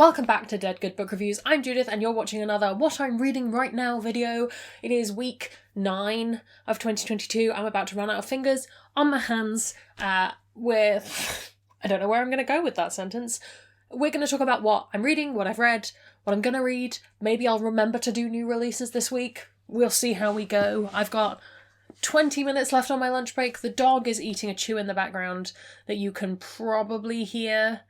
Welcome back to Dead Good Book Reviews. I'm Judith and you're watching another What I'm Reading Right Now video. It is week 9 of 2022. I'm about to run out of fingers on my hands with... I don't know where I'm going to go with that sentence. We're going to talk about what I'm reading, what I've read, what I'm going to read. Maybe I'll remember to do new releases this week. We'll see how we go. I've got 20 minutes left on my lunch break. The dog is eating a chew in the background that you can probably hear.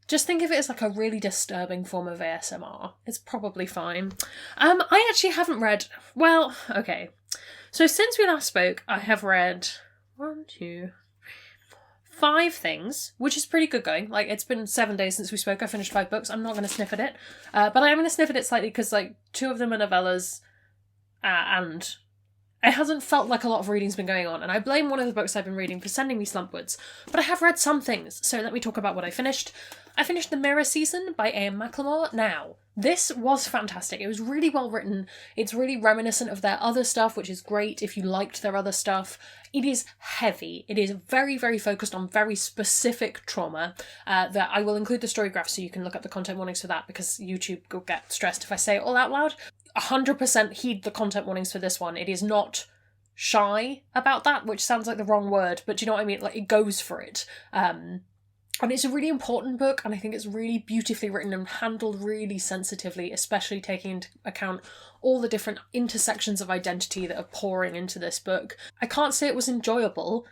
Just think of it as like a really disturbing form of ASMR. It's probably fine. I actually haven't read... Well, okay. So since we last spoke, I have read 5 things, which is pretty good going. Like, it's been 7 days since we spoke. I finished 5 books. I'm not going to sniff at it. But I am going to sniff at it slightly because, like, 2 of them are novellas and... It hasn't felt like a lot of reading's been going on, and I blame one of the books I've been reading for sending me slumpwards. But I have read some things, so let me talk about what I finished. I finished The Mirror Season by A.M. Macklemore. Now, this was fantastic. It was really well written. It's really reminiscent of their other stuff, which is great if you liked their other stuff. It is heavy. It is very, very focused on very specific trauma. That I will include the story graph so you can look up the content warnings for that, because YouTube will get stressed if I say it all out loud. 100% heed the content warnings for this one. It is not shy about that, which sounds like the wrong word, but do you know what I mean? Like, it goes for it. And it's a really important book, and I think it's really beautifully written and handled really sensitively, especially taking into account all the different intersections of identity that are pouring into this book. I can't say it was enjoyable,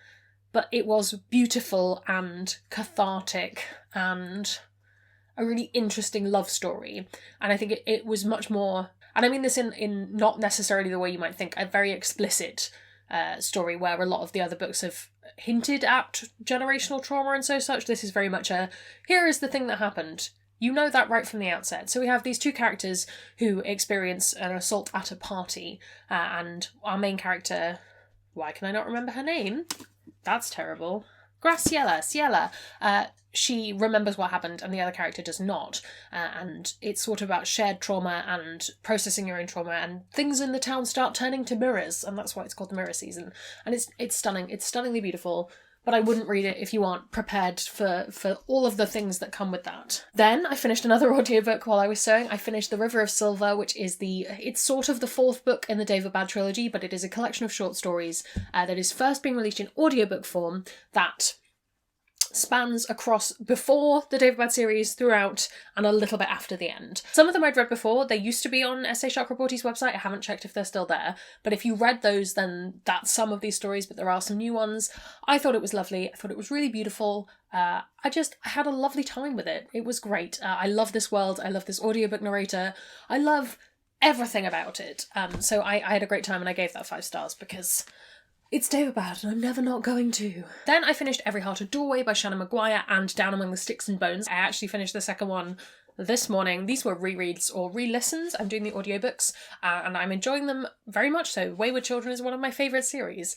but it was beautiful and cathartic and a really interesting love story. And I think it was much more... And I mean this in not necessarily the way you might think, a very explicit story where a lot of the other books have hinted at generational trauma and so such. This is very much a, here is the thing that happened. You know that right from the outset. So we have these 2 characters who experience an assault at a party, and our main character, why can I not remember her name? That's terrible. Ciela. She remembers what happened and the other character does not. And it's sort of about shared trauma and processing your own trauma, and things in the town start turning to mirrors, and that's why it's called The Mirror Season. And it's stunning. It's stunningly beautiful, but I wouldn't read it if you aren't prepared for all of the things that come with that. Then I finished another audiobook while I was sewing. I finished The River of Silver, which is it's sort of the 4th book in the David Bad trilogy, but it is a collection of short stories that is first being released in audiobook form that spans across before the David Bad series, throughout, and a little bit after the end. Some of them I'd read before. They used to be on S.A. Shock Reporty's website. I haven't checked if they're still there. But if you read those, then that's some of these stories, but there are some new ones. I thought it was lovely. I thought it was really beautiful. I had a lovely time with it. It was great. I love this world. I love this audiobook narrator. I love everything about it. So I had a great time, and I gave that 5 stars because... it's David Bad, and I'm never not going to. Then I finished Every Heart a Doorway by Shannon Maguire and Down Among the Sticks and Bones. I actually finished the second one this morning. These were rereads or re-listens. I'm doing the audiobooks, and I'm enjoying them very much so. Wayward Children is one of my favourite series.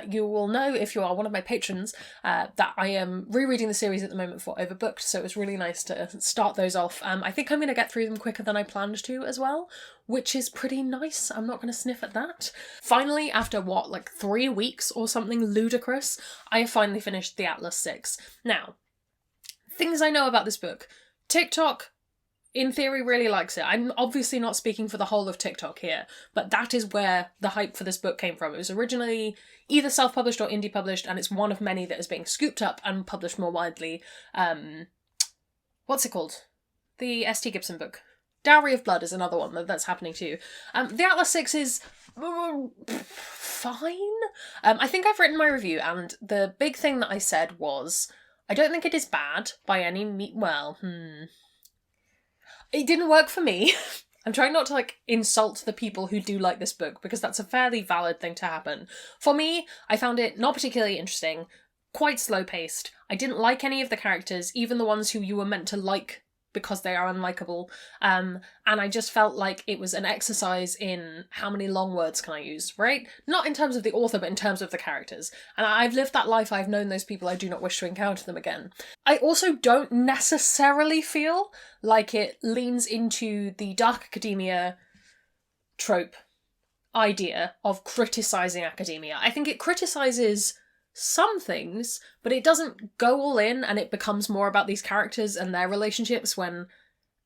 You will know, if you are one of my patrons, that I am rereading the series at the moment for Overbooked, so it was really nice to start those off. I think I'm going to get through them quicker than I planned to as well, which is pretty nice. I'm not going to sniff at that. Finally, after 3 weeks or something ludicrous, I have finally finished The Atlas 6. Now, things I know about this book. TikTok, in theory, really likes it. I'm obviously not speaking for the whole of TikTok here, but that is where the hype for this book came from. It was originally either self-published or indie published, and it's one of many that is being scooped up and published more widely. What's it called? The S.T. Gibson book. Dowry of Blood is another one that's happening too. The Atlas 6 is fine. I think I've written my review, and the big thing that I said was, I don't think it is bad by any It didn't work for me. I'm trying not to insult the people who do like this book, because that's a fairly valid thing to happen. For me, I found it not particularly interesting, quite slow-paced. I didn't like any of the characters, even the ones who you were meant to like because they are unlikable. And I just felt like it was an exercise in how many long words can I use, right? Not in terms of the author, but in terms of the characters. And I've lived that life, I've known those people, I do not wish to encounter them again. I also don't necessarily feel like it leans into the dark academia trope idea of criticising academia. I think it criticises some things, but it doesn't go all in, and it becomes more about these characters and their relationships, when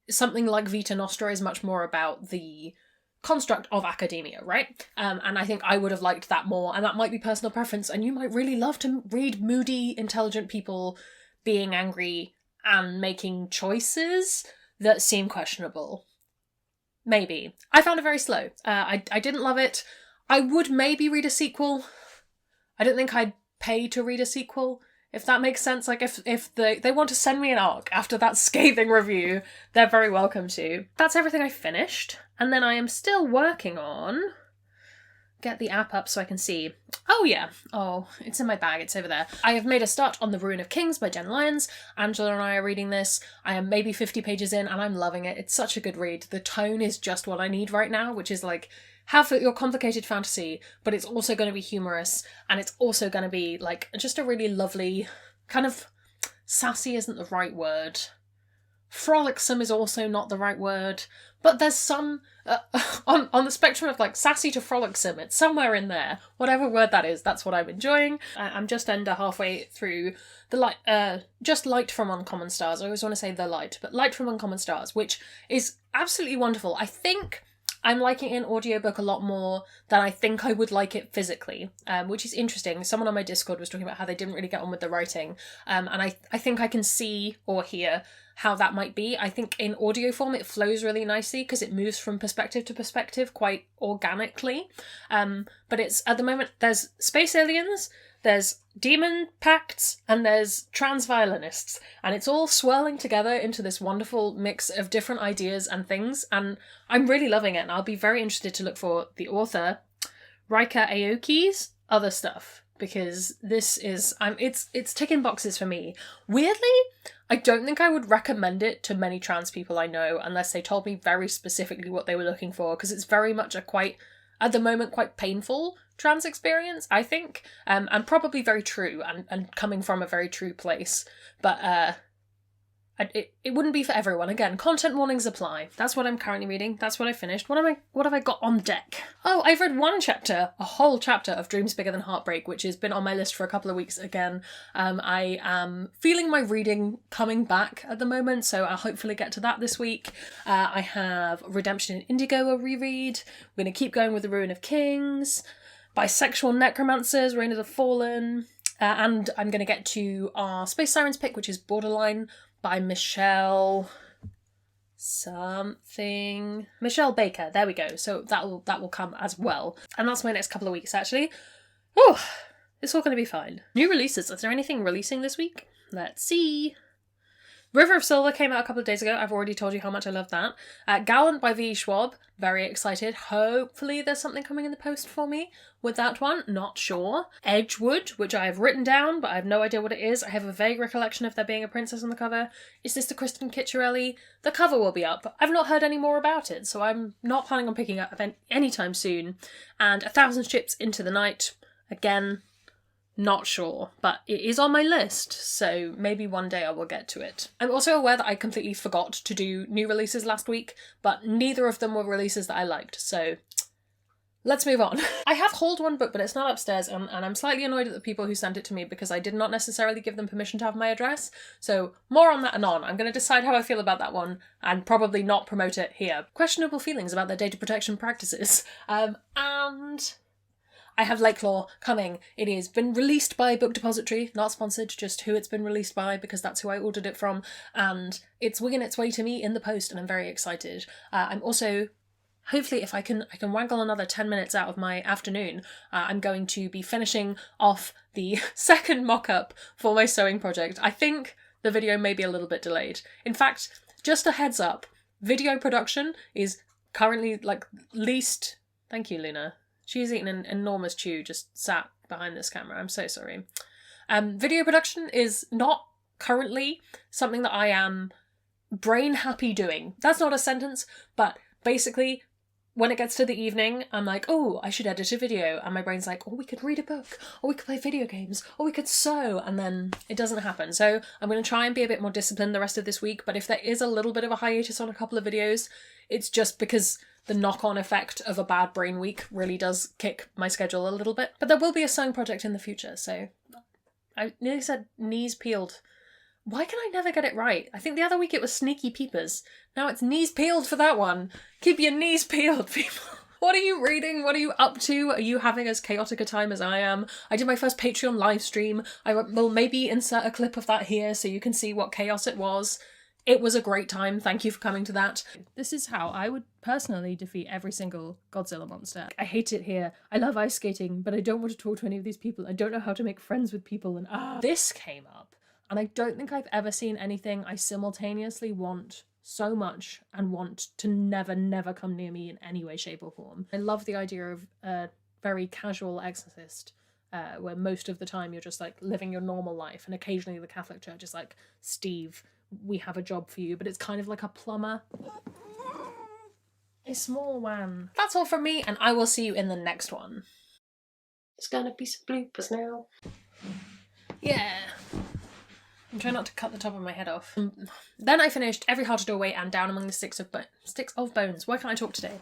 something like Vita Nostra is much more about the construct of academia, right? And I think I would have liked that more, and that might be personal preference, and you might really love to read moody, intelligent people being angry and making choices that seem questionable. Maybe. I found it very slow. I didn't love it. I would maybe read a sequel. I don't think I'd pay to read a sequel, if that makes sense. Like, if they want to send me an arc after that scathing review, they're very welcome to. That's everything I finished. And then I am still working on... Get the app up so I can see. Oh yeah. Oh, it's in my bag. It's over there. I have made a start on The Ruin of Kings by Jen Lyons. Angela and I are reading this. I am maybe 50 pages in and I'm loving it. It's such a good read. The tone is just what I need right now, which is like, have your complicated fantasy, but it's also going to be humorous, and it's also going to be like just a really lovely kind of... Sassy isn't the right word. Frolicsome is also not the right word, but there's some on the spectrum of like sassy to frolicsome. It's somewhere in there. Whatever word that is, that's what I'm enjoying. I'm just under halfway through the Light from Uncommon Stars. I always want to say The Light, but Light from Uncommon Stars, which is absolutely wonderful. I think I'm liking it in audiobook a lot more than I think I would like it physically, which is interesting. Someone on my Discord was talking about how they didn't really get on with the writing, and I think I can see or hear how that might be. I think in audio form it flows really nicely because it moves from perspective to perspective quite organically. But it's, at the moment, there's space aliens, there's demon pacts, and there's trans violinists, and it's all swirling together into this wonderful mix of different ideas and things, and I'm really loving it, and I'll be very interested to look for the author, Rika Aoki's other stuff, because this is, it's ticking boxes for me. Weirdly, I don't think I would recommend it to many trans people I know unless they told me very specifically what they were looking for, because it's very much a quite, at the moment, quite painful trans experience, I think, and probably very true, and coming from a very true place, but it wouldn't be for everyone. Again, content warnings apply. That's what I'm currently reading. That's what I finished. What have I got on deck? Oh, I've read a whole chapter of Dreams Bigger Than Heartbreak, which has been on my list for a couple of weeks again. I am feeling my reading coming back at the moment, so I'll hopefully get to that this week. I have Redemption in Indigo, a reread. We're going to keep going with The Ruin of Kings, Bisexual Necromancers, Reign of the Fallen, and I'm going to get to our Space Sirens pick, which is Borderline by Michelle Baker. There we go. So that will come as well. And that's my next couple of weeks, actually. Oh, it's all going to be fine. New releases. Is there anything releasing this week? Let's see. River of Silver came out a couple of days ago. I've already told you how much I love that. Gallant by V. Schwab. Very excited. Hopefully there's something coming in the post for me with that one. Not sure. Edgewood, which I have written down, but I have no idea what it is. I have a vague recollection of there being a princess on the cover. Is this the Kristen Cicciarelli? The cover will be up, but I've not heard any more about it, so I'm not planning on picking up anytime soon. And 1,000 Ships Into the Night. Again, not sure, but it is on my list, so maybe one day I will get to it. I'm also aware that I completely forgot to do new releases last week, but neither of them were releases that I liked, so let's move on. I have hauled one book, but it's not upstairs, and I'm slightly annoyed at the people who sent it to me because I did not necessarily give them permission to have my address, so more on that anon. I'm going to decide how I feel about that one, and probably not promote it here. Questionable feelings about their data protection practices, and I have Lakelaw coming. It has been released by Book Depository, not sponsored, just who it's been released by because that's who I ordered it from, and it's winging its way to me in the post, and I'm very excited. I'm also, hopefully if I can wangle another 10 minutes out of my afternoon, I'm going to be finishing off the second mock-up for my sewing project. I think the video may be a little bit delayed. In fact, just a heads up, video production is currently least... Thank you, Luna. She's eaten an enormous chew just sat behind this camera. I'm so sorry. Video production is not currently something that I am brain happy doing. That's not a sentence, but basically when it gets to the evening, I'm like, oh, I should edit a video. And my brain's like, oh, we could read a book, or we could play video games, or we could sew. And then it doesn't happen. So I'm going to try and be a bit more disciplined the rest of this week. But if there is a little bit of a hiatus on a couple of videos, it's just because the knock-on effect of a bad brain week really does kick my schedule a little bit. But there will be a sewing project in the future. So I nearly said knees peeled. Why can I never get it right? I think the other week it was sneaky peepers. Now it's knees peeled for that one. Keep your knees peeled, people. What are you reading? What are you up to? Are you having as chaotic a time as I am? I did my first Patreon live stream. I will maybe insert a clip of that here so you can see what chaos it was. It was a great time. Thank you for coming to that. This is how I would personally defeat every single Godzilla monster. I hate it here. I love ice skating, but I don't want to talk to any of these people. I don't know how to make friends with people. And this came up. And I don't think I've ever seen anything I simultaneously want so much and want to never, never come near me in any way, shape, or form. I love the idea of a very casual exorcist, where most of the time you're just like living your normal life, and occasionally the Catholic Church is like, Steve, we have a job for you, but it's kind of like a plumber. A small one. That's all from me, and I will see you in the next one. It's gonna be some bloopers now. Yeah. I'm trying not to cut the top of my head off. Then I finished Every Heart to Do Away and Down Among the Sticks of Bones. Why can't I talk today?